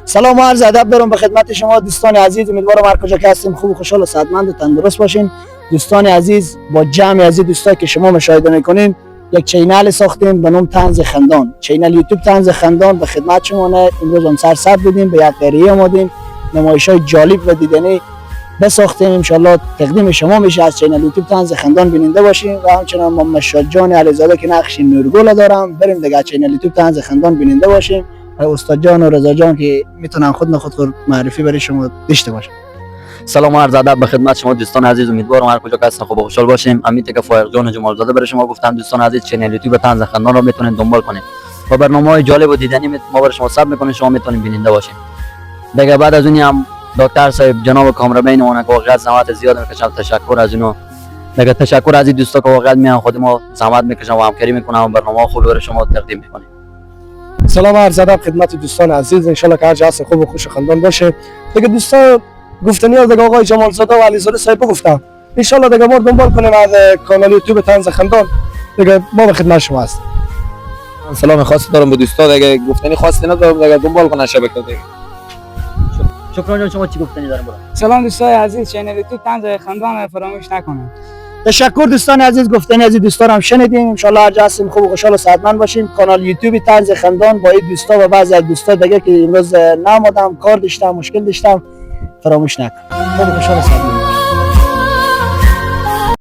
سلام و عرض ادب دارم به خدمت شما دوستان عزیز. امیدوارم هر کجا که هستیم خوب و خوشحال و صحتمند و تندرست باشین. دوستان عزیز، با جمع عزیز دوستایی که شما مشاهده میکنین یک چینل ساختیم به نام طنز خندان. چینل یوتیوب طنز خندان به خدمت شما نه. امروز هم سر بودیم، به یک قریه آمدیم نمایش‌های جالب و دیدنی بساختیم. ان شاء الله تقدیم شما میشه. از چینل یوتیوب طنز خندان بیننده باشین و همچنان محمد جان علیزاده که نقش نورگل دارم. بریم دیگه چینل یوتیوب طنز خندان بیننده باشیم. استاد جان و رضا جان که میتونن خود معرفی برای شما داشته باشن. سلام و عرض ادب به خدمت شما دوستان عزیز. امیدوارم هر کجا که هستین خوب و خوشحال باشیم. امیدی که فایق جان جمال زاده برای شما گفتم. دوستان عزیز، چنل یوتیوب طنز خندان رو میتونین دنبال کنین و برنامه‌های جالب و دیدنی ما برای شما ساب میکنیم. شما میتونین بیننده باشین. دیگه بعد از اونی هم دکتر صاحب جناب کامربین اون که واقعا زحمت زیاد میکشن. تشکر از اونو. دیگه تشکر از این دوستا که واقعا میان خود ما زحمت میکشن و همکاری میکنن و برنامه خوبی برای شما تقدیم میکنیم. سلام و عرض ادب خدمت دوستان عزیز. ان شاء الله که هر جا هست خوب و خوش و خندان باشه. دیگه دوستان گفتنی از آقای جمال زاده و علیزاده صاحب گفتم. ان شاء الله دیگه ما دنبال کنیم از کانال یوتیوب طنز خندان. دیگه ما به خدمت شما هستیم. سلام خاص دارم به دوستا. دیگه گفتنی خاصی ندارم. دیگه دنبال کنن شبکه دیگه. شکران جان، شما چی گفتنی دارم برام؟ سلام دوستان عزیز، چینل یوتیوب طنز خندان فراموش نکنید. تشکر دوستان عزیز. گفتنی از دوستان هم شنیدیم. ان شاء الله هر جا هستیم خوب و خوشحال و صحتمند باشیم. کانال یوتیوب طنز خندان با این دوستا و بعضی از دوستا دیگه که امروز نامدم کار داشتم مشکل داشتم فراموش نکن. خوب و خوشحال و صحتمند باشیم.